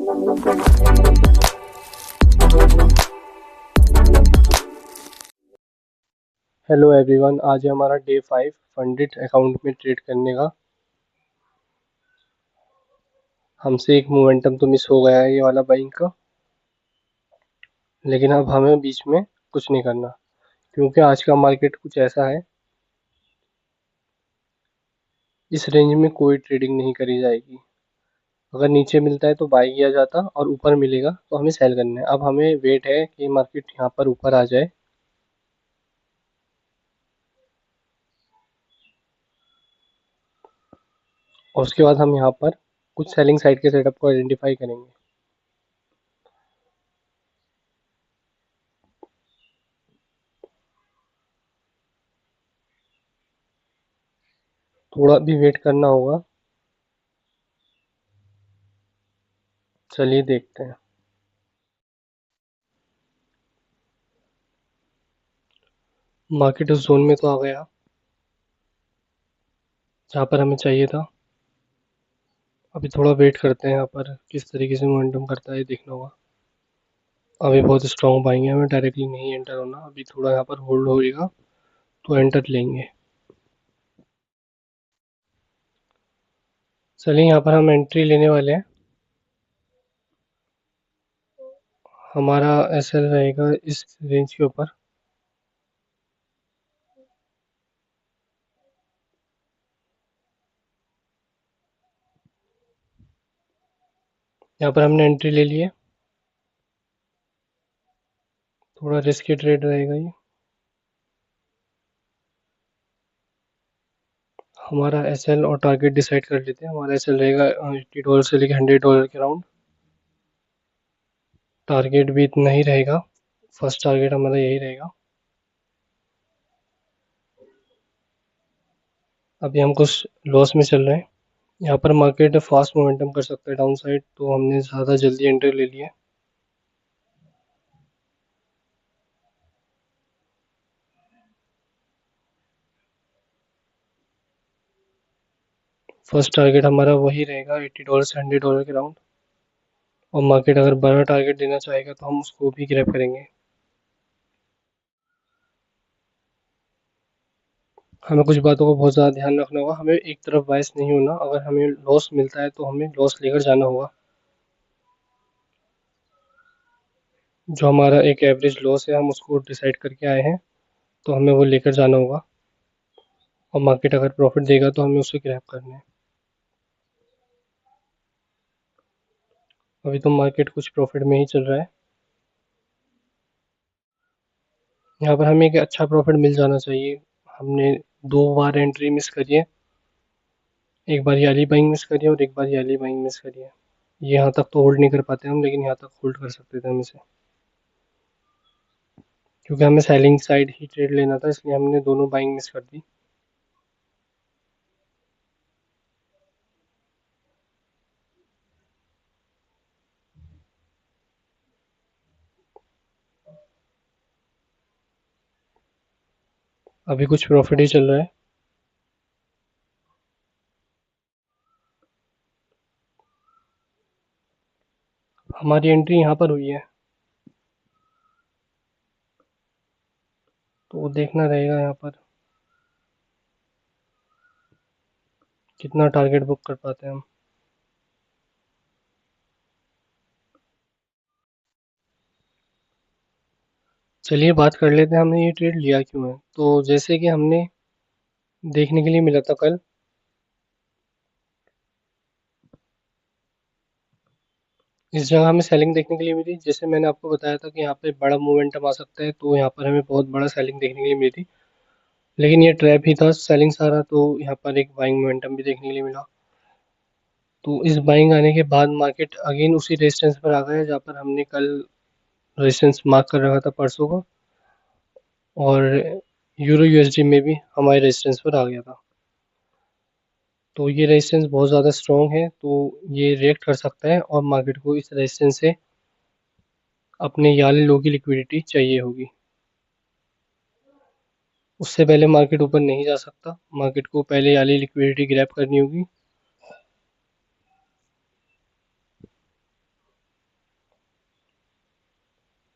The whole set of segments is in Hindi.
हेलो एवरीवन, आज है हमारा डे 5 फंडेड अकाउंट में ट्रेड करने का। हमसे एक मोमेंटम तो मिस हो गया है ये वाला बाइंग का, लेकिन अब हमें बीच में कुछ नहीं करना, क्योंकि आज का मार्केट कुछ ऐसा है, इस रेंज में कोई ट्रेडिंग नहीं करी जाएगी। अगर नीचे मिलता है तो बाई किया जाता और ऊपर मिलेगा तो हमें सेल करना है। अब हमें वेट है कि मार्केट यहाँ पर ऊपर आ जाए और उसके बाद हम यहाँ पर कुछ सेलिंग साइड के सेटअप को आइडेंटिफाई करेंगे। थोड़ा भी वेट करना होगा। चलिए देखते हैं। मार्केट उस जोन में तो आ गया जहाँ पर हमें चाहिए था। अभी थोड़ा वेट करते हैं, यहाँ पर किस तरीके से मोमेंटम करता है ये देखना होगा। अभी बहुत स्ट्रॉन्ग बाइंग है, हमें डायरेक्टली नहीं एंटर होना, अभी थोड़ा यहाँ पर होल्ड होएगा तो एंटर लेंगे। चलिए यहाँ पर हम एंट्री लेने वाले हैं। हमारा एसएल रहेगा इस रेंज के ऊपर। यहाँ पर हमने एंट्री ले ली है। थोड़ा रिस्की ट्रेड रहेगा ये। हमारा एसएल और टारगेट डिसाइड कर लेते हैं। हमारा एसएल रहेगा $80 से लेकर $100 के राउंड। टारगेट भी इतना ही रहेगा, फर्स्ट टारगेट हमारा यही रहेगा। अभी हम कुछ लॉस में चल रहे हैं। यहाँ पर मार्केट फास्ट मोमेंटम कर सकता है डाउन साइड, तो हमने ज़्यादा जल्दी एंट्री ले लिया है। फर्स्ट टारगेट हमारा वही रहेगा $80 से $100 के राउंड। और मार्केट अगर बड़ा टारगेट देना चाहेगा तो हम उसको भी ग्रैब करेंगे। हमें कुछ बातों को बहुत ज़्यादा ध्यान रखना होगा। हमें एक तरफ बायस नहीं होना। अगर हमें लॉस मिलता है तो हमें लॉस लेकर जाना होगा। जो हमारा एक एवरेज लॉस है हम उसको डिसाइड करके आए हैं, तो हमें वो लेकर जाना होगा। और मार्केट अगर प्रॉफिट देगा तो हमें उसे ग्रैब करना है। अभी तो मार्केट कुछ प्रॉफिट में ही चल रहा है। यहाँ पर हमें एक अच्छा प्रॉफिट मिल जाना चाहिए। हमने 2 बार एंट्री मिस करी है। एक बार ये वाली बाइंग मिस करी है और एक बार ये वाली बाइंग मिस करी है। ये यहाँ तक तो होल्ड नहीं कर पाते हम, लेकिन यहाँ तक होल्ड कर सकते थे हम इसे, क्योंकि हमें सेलिंग साइड ही ट्रेड लेना था, इसलिए हमने दोनों बाइंग मिस कर दी। अभी कुछ प्रॉफिट ही चल रहा है। हमारी एंट्री यहाँ पर हुई है, तो वो देखना रहेगा यहाँ पर कितना टारगेट बुक कर पाते हैं हम। चलिए बात कर लेते हैं हमने ये ट्रेड लिया क्यों है। तो जैसे कि हमने देखने के लिए मिला था कल, इस जगह हमें सेलिंग देखने के लिए मिली। जैसे मैंने आपको बताया था कि यहाँ पे बड़ा मोमेंटम आ सकता है, तो यहाँ पर हमें बहुत बड़ा सेलिंग देखने के लिए मिली थी। लेकिन ये ट्रैप ही था सेलिंग सारा, तो यहाँ पर एक बाइंग मोमेंटम भी देखने के लिए मिला। तो इस बाइंग आने के बाद मार्केट अगेन उसी रेजिस्टेंस पर आ गया जहाँ पर हमने कल रेजिस्टेंस मार्क कर रखा था परसों को। और यूरो यूएसडी में भी हमारे रेजिस्टेंस पर आ गया था। तो ये रेजिस्टेंस बहुत ज़्यादा स्ट्रॉन्ग है, तो ये रिएक्ट कर सकता है और मार्केट को इस रेजिस्टेंस से अपने याले लो की लिक्विडिटी चाहिए होगी। उससे पहले मार्केट ऊपर नहीं जा सकता। मार्केट को पहले याली लिक्विडिटी ग्रैब करनी होगी।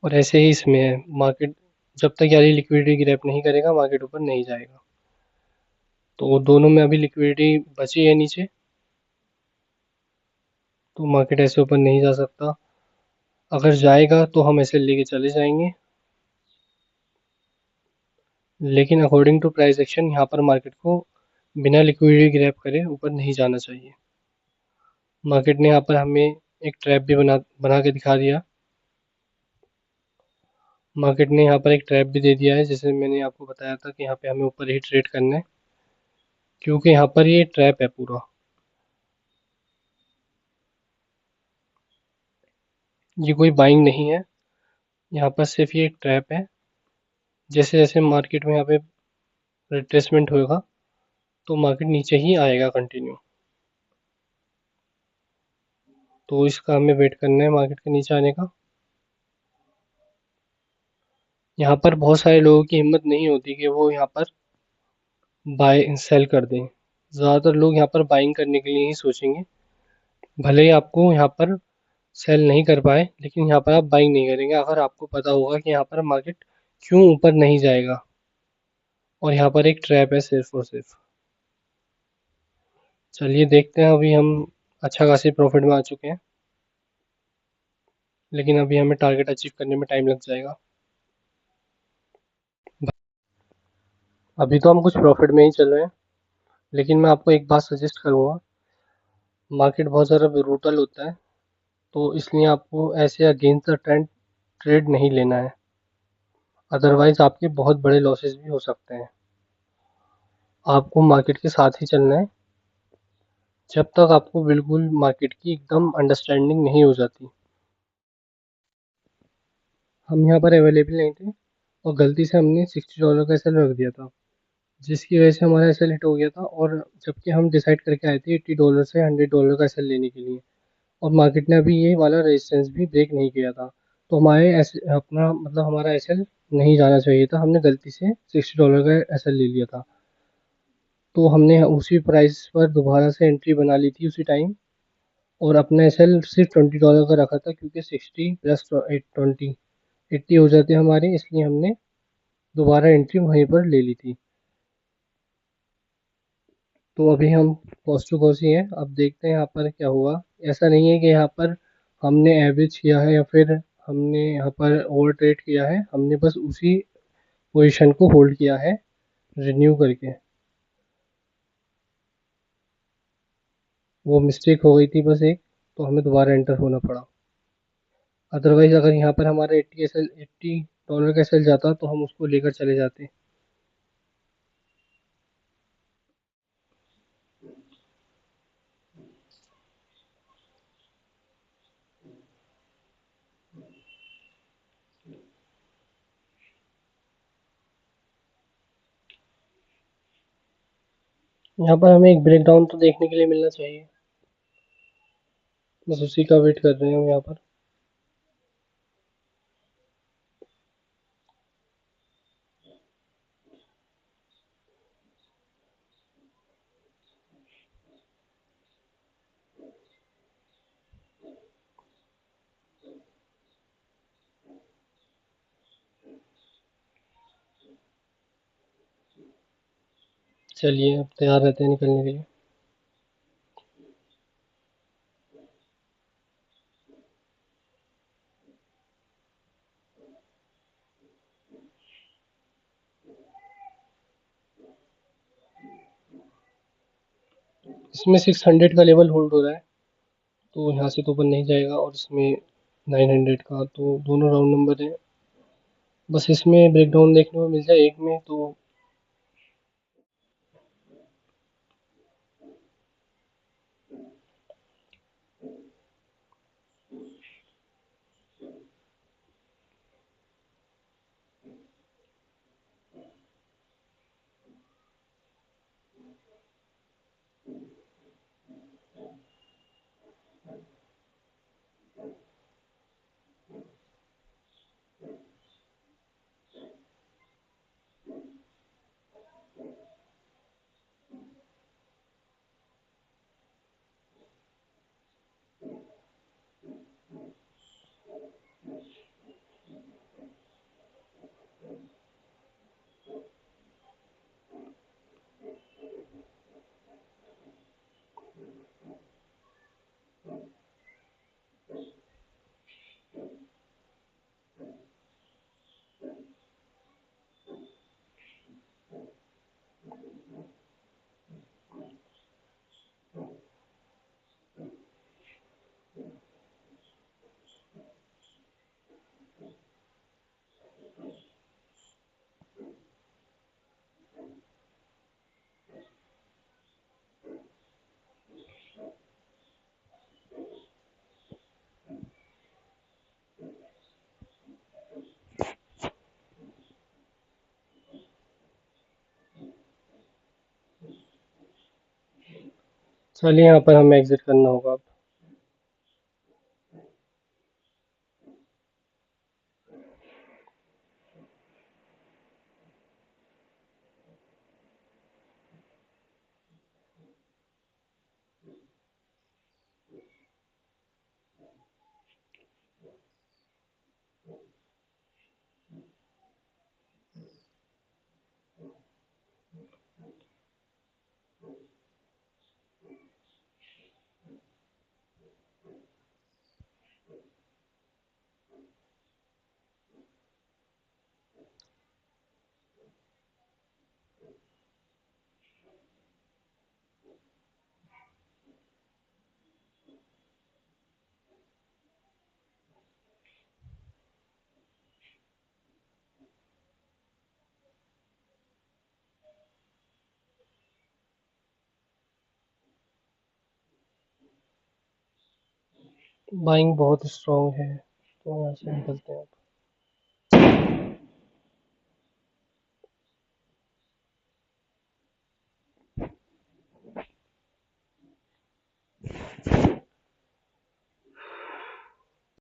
और ऐसे ही इसमें है, मार्केट जब तक यार ये लिक्विडिटी ग्रैब नहीं करेगा मार्केट ऊपर नहीं जाएगा। तो दोनों में अभी लिक्विडिटी बची है नीचे, तो मार्केट ऐसे ऊपर नहीं जा सकता। अगर जाएगा तो हम ऐसे लेके चले जाएंगे, लेकिन अकॉर्डिंग टू प्राइस एक्शन यहाँ पर मार्केट को बिना लिक्विडिटी ग्रैब करे ऊपर नहीं जाना चाहिए। मार्केट ने यहाँ पर हमें एक ट्रैप भी बना बना के दिखा दिया। मार्केट ने यहाँ पर एक ट्रैप भी दे दिया है, जैसे मैंने आपको बताया था कि यहाँ पे हमें ऊपर ही ट्रेड करना है, क्योंकि यहाँ पर ये ट्रैप है पूरा। ये कोई बाइंग नहीं है, यहाँ पर सिर्फ ये एक ट्रैप है। जैसे जैसे मार्केट में यहाँ पे रिट्रेसमेंट होगा तो मार्केट नीचे ही आएगा कंटिन्यू। तो इसका हमें वेट करना है मार्केट के नीचे आने का। यहाँ पर बहुत सारे लोगों की हिम्मत नहीं होती कि वो यहाँ पर बाय सेल कर दें। ज़्यादातर लोग यहाँ पर बाइंग करने के लिए ही सोचेंगे। भले ही आपको यहाँ पर सेल नहीं कर पाए, लेकिन यहाँ पर आप बाइंग नहीं करेंगे अगर आपको पता होगा कि यहाँ पर मार्केट क्यों ऊपर नहीं जाएगा, और यहाँ पर एक ट्रैप है सिर्फ और सिर्फ। चलिए देखते हैं, अभी हम अच्छा खासी प्रॉफिट में आ चुके हैं, लेकिन अभी हमें टारगेट अचीव करने में टाइम लग जाएगा। अभी तो हम कुछ प्रॉफिट में ही चल रहे हैं, लेकिन मैं आपको एक बात सजेस्ट करूँगा। मार्केट बहुत ज़्यादा ब्रूटल होता है, तो इसलिए आपको ऐसे अगेंस्ट द ट्रेंड ट्रेड नहीं लेना है, अदरवाइज आपके बहुत बड़े लॉसेस भी हो सकते हैं। आपको मार्केट के साथ ही चलना है जब तक आपको बिल्कुल मार्केट की एकदम अंडरस्टैंडिंग नहीं हो जाती। हम यहाँ पर अवेलेबल नहीं थे और गलती से हमने $60 का एसएल रख दिया था, जिसकी वजह से हमारा एसएल हिट हो गया था। और जबकि हम डिसाइड करके आए थे $80 से $100 का एसएल लेने के लिए, और मार्केट ने अभी ये वाला रेजिस्टेंस भी ब्रेक नहीं किया था, तो हमारे अपना मतलब हमारा एसएल नहीं जाना चाहिए था। हमने गलती से $60 का एसएल ले लिया था, तो हमने उसी प्राइस पर दोबारा से एंट्री बना ली थी उसी टाइम, और अपना एसएल सिर्फ $20 का रखा था, क्योंकि 60 प्लस 20 80 हो जाते हमारे, इसलिए हमने दोबारा एंट्री वहीं पर ले ली थी। तो अभी हम कॉस्ट टू कॉस्ट ही हैं, अब देखते हैं यहाँ पर क्या हुआ। ऐसा नहीं है कि यहाँ पर हमने एवरेज किया है या फिर हमने यहाँ पर ओवर ट्रेड किया है, हमने बस उसी पोजीशन को होल्ड किया है रिन्यू करके। वो मिस्टेक हो गई थी बस एक, तो हमें दोबारा एंटर होना पड़ा। अदरवाइज अगर यहाँ पर हमारा $80 का एसएल जाता तो हम उसको लेकर चले जाते। यहाँ पर हमें एक ब्रेकडाउन तो देखने के लिए मिलना चाहिए, बस उसी का वेट कर रहे हैं हम यहाँ पर। चलिए अब तैयार रहते हैं निकलने के लिए। इसमें 600 का लेवल होल्ड हो रहा है, तो यहाँ से तो ऊपर नहीं जाएगा, और इसमें 900 का, तो दोनों राउंड नंबर है। बस इसमें ब्रेकडाउन देखने को मिल जाए एक में तो। चलिए यहाँ पर हमें एग्जिट करना होगा अब। बाइंग बहुत स्ट्रांग है तो यहाँ से निकलते हैं।